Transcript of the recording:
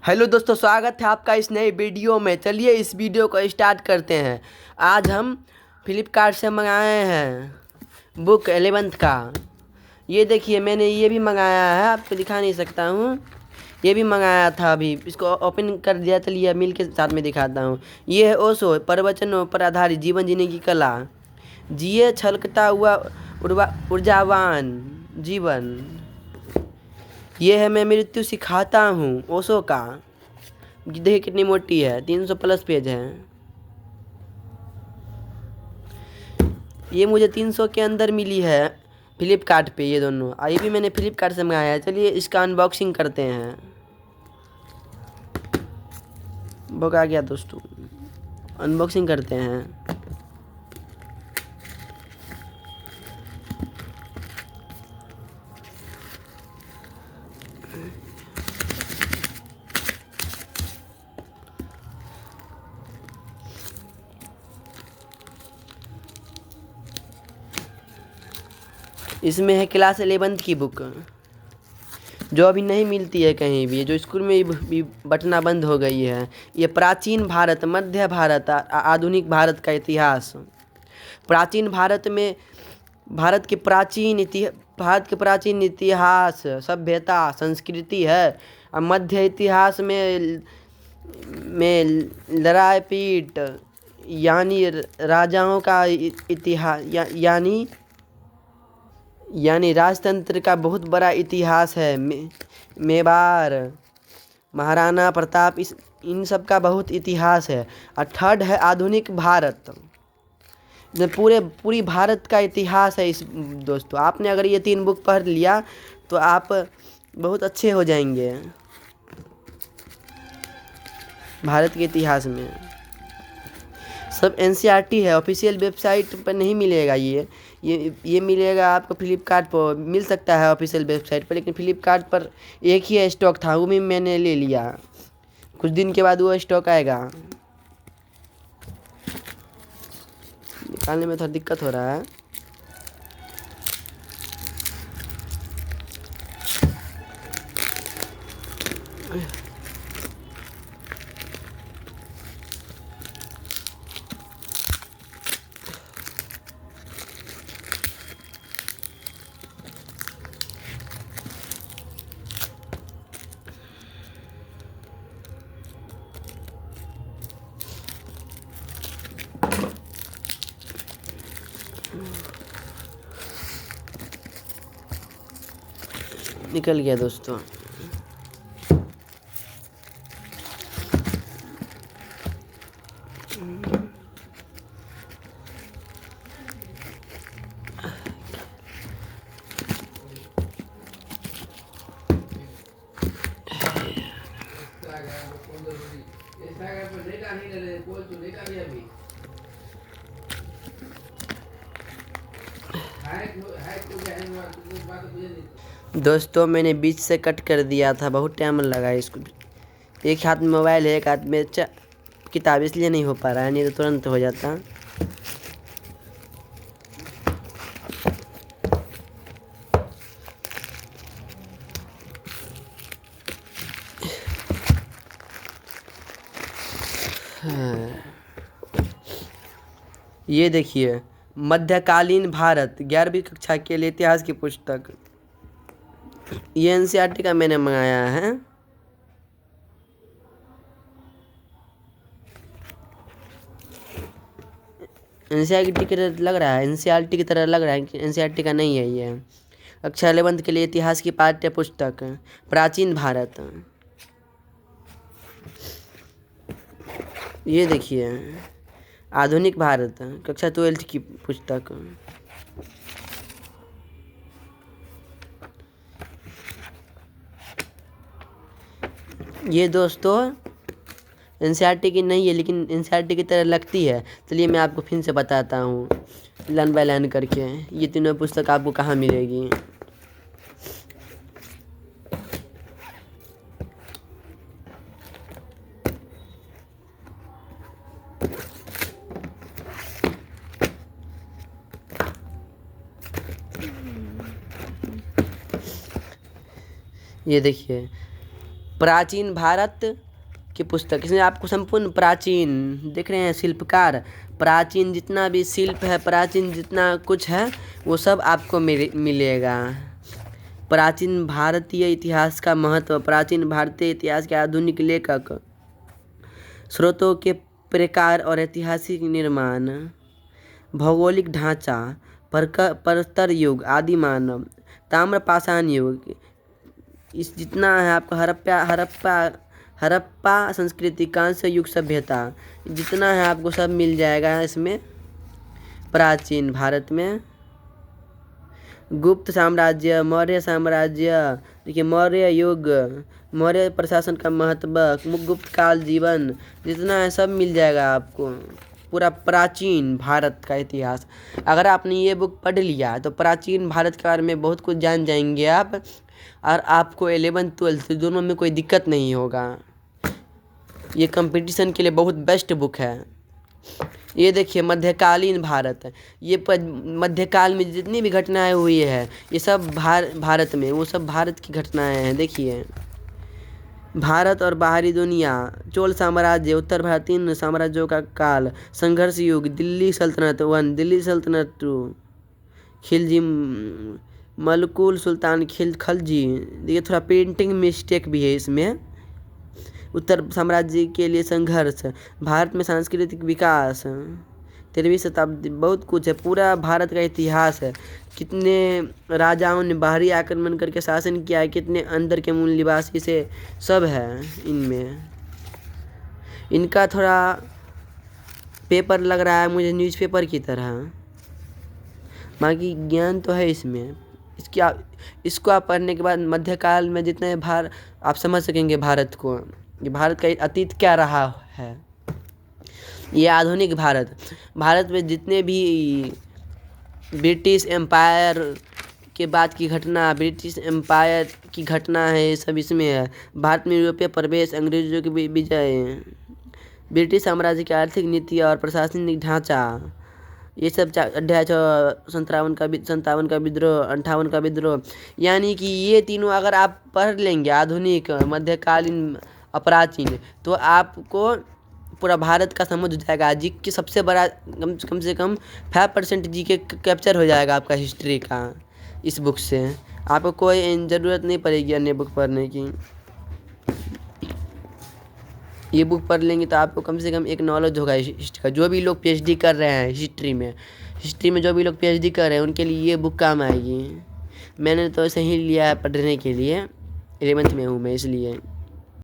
Hello दोस्तों, स्वागत है आपका इस नए वीडियो में। चलिए इस वीडियो को स्टार्ट करते हैं। आज हम फ्लिपकार्ट से मंगाए हैं बुक 11th का। ये देखिए, मैंने ये भी मंगाया है, आपको दिखा नहीं सकता हूँ। ये भी मंगाया था, अभी इसको ओपन कर दिया। चलिए मिल के साथ में दिखाता हूँ। ये है ओशो, प्रवचनों पर आधारित जीवन जीने की कला। जिए छलकता हुआ ऊर्जावान जीवन। ये है मैं मृत्यु सिखाता हूँ, ओशो का। देखिए कितनी मोटी है, 300 प्लस पेज है। ये मुझे 300 के अंदर मिली है फ्लिपकार्ट पे, ये दोनों। ये भी मैंने फ्लिपकार्ट से मंगाया है। चलिए इसका अनबॉक्सिंग करते हैं। बुक आ गया दोस्तों, अनबॉक्सिंग करते हैं। इसमें है क्लास 11th की बुक, जो अभी नहीं मिलती है कहीं भी, जो स्कूल में भी बंटना बंद हो गई है। ये प्राचीन भारत, मध्य भारत, आधुनिक भारत का इतिहास। प्राचीन भारत में भारत के प्राचीन इतिहास, सभ्यता, संस्कृति है। और मध्य इतिहास में लड़ाई पीट, यानी राजाओं का इतिहास, यानी राजतंत्र का बहुत बड़ा इतिहास है। मेवाड़, महाराणा प्रताप, इन सब का बहुत इतिहास है। और थर्ड है आधुनिक भारत, जो पूरी भारत का इतिहास है। इस दोस्तों, आपने अगर ये 3 बुक पढ़ लिया तो आप बहुत अच्छे हो जाएंगे भारत के इतिहास में। सब एनसीईआरटी है, ऑफिशियल वेबसाइट पर नहीं मिलेगा। ये मिलेगा आपको फ्लिपकार्ट पर, मिल सकता है ऑफिशियल वेबसाइट पर, लेकिन फ्लिपकार्ट पर एक ही स्टॉक था, वो भी मैंने ले लिया। कुछ दिन के बाद वो स्टॉक आएगा। निकालने में थोड़ा दिक्कत हो रहा है। निकल गया दोस्तों। दोस्तों, मैंने बीच से कट कर दिया था, बहुत टाइम लगा इसको। एक हाथ में मोबाइल है, एक हाथ में किताब, इसलिए नहीं हो पा रहा है, नहीं तो तुरंत हो जाता। ये देखिए, मध्यकालीन भारत, 11वीं कक्षा के लिए इतिहास की पुस्तक। ये एनसीईआरटी का मैंने मंगाया है। एनसीईआरटी की तरह लग रहा है, एनसीईआरटी की तरह लग रहा है कि एनसीईआरटी का नहीं है ये। कक्षा 11th के लिए इतिहास की पाठ्य पुस्तक, प्राचीन भारत। ये देखिए, आधुनिक भारत, कक्षा 12th की पुस्तक। ये दोस्तों एनसीईआरटी की नहीं है, लेकिन एनसीईआरटी की तरह लगती है। चलिए मैं आपको फिर से बताता हूँ लाइन बाय लाइन करके, ये तीनों पुस्तक आपको कहाँ मिलेगी। ये देखिए, प्राचीन भारत की पुस्तक, इसमें आपको संपूर्ण प्राचीन देख रहे हैं, शिल्पकार, प्राचीन जितना भी शिल्प है, प्राचीन जितना कुछ है वो सब आपको मिलेगा। प्राचीन भारतीय इतिहास का महत्व, प्राचीन भारतीय इतिहास के आधुनिक लेखक, स्रोतों के प्रकार और ऐतिहासिक निर्माण, भौगोलिक ढांचा, प्रस्तर युग, आदि मानव, ताम्रपाषाण युग, इस जितना है आपका हड़प्पा संस्कृति, कांस्य युग सभ्यता, जितना है आपको सब मिल जाएगा इसमें। प्राचीन भारत में गुप्त साम्राज्य, मौर्य साम्राज्य, देखिए मौर्य युग, मौर्य प्रशासन का महत्व, गुप्त काल जीवन, जितना है सब मिल जाएगा आपको। पूरा प्राचीन भारत का इतिहास, अगर आपने ये बुक पढ़ लिया तो प्राचीन भारत के बारे में बहुत कुछ जान जाएंगे आप, और आपको 11th 12th दोनों में कोई दिक्कत नहीं होगा। ये कंपटीशन के लिए बहुत बेस्ट बुक है। ये देखिए मध्यकालीन भारत, ये मध्यकाल में जितनी भी घटनाएं हुई है ये सब भारत में, वो सब भारत की घटनाएं हैं। देखिए भारत और बाहरी दुनिया, चोल साम्राज्य, उत्तर भारतीय साम्राज्यों का काल, संघर्ष युग, दिल्ली सल्तनत 1, दिल्ली सल्तनत 2, खिलजी, मलकुल सुल्तान खलजी, ये थोड़ा पेंटिंग मिस्टेक भी है इसमें। उत्तर साम्राज्य के लिए संघर्ष, भारत में सांस्कृतिक विकास, 13वीं शताब्दी, बहुत कुछ है। पूरा भारत का इतिहास है, कितने राजाओं ने बाहरी आक्रमण करके शासन किया है, कितने अंदर के मूल निवासी से, सब है इनमें। इनका थोड़ा पेपर लग रहा है मुझे न्यूज़पेपर की तरह, बाकी ज्ञान तो है इसमें। इसको आप पढ़ने के बाद मध्यकाल में जितने आप समझ सकेंगे भारत को, ये भारत का अतीत क्या रहा है, ये आधुनिक भारत में जितने भी ब्रिटिश एम्पायर के बाद की घटना, ब्रिटिश एम्पायर की घटना है, ये सब इसमें है। भारत में यूरोपीय प्रवेश, अंग्रेजों की विजय, ब्रिटिश साम्राज्य की आर्थिक नीति और प्रशासनिक ढांचा, ये सब अध्याय 57 का विद्रोह, 58 का विद्रोह, यानी कि ये तीनों अगर आप पढ़ लेंगे, आधुनिक, मध्यकालीन, अपराचीन, तो आपको पूरा भारत का समझ हो जाएगा। जी के सबसे बड़ा कम से कम 5% जी के कैप्चर हो जाएगा आपका हिस्ट्री का इस बुक से। आपको कोई ज़रूरत नहीं पड़ेगी अन्य बुक पढ़ने की। ये बुक पढ़ लेंगे तो आपको कम से कम एक नॉलेज होगा हिस्ट्री का। जो भी लोग PhD कर रहे हैं हिस्ट्री में जो भी लोग PhD कर रहे हैं उनके लिए ये बुक काम आएगी। मैंने तो ऐसे ही लिया है पढ़ने के लिए, 11th में हूँ मैं इसलिए।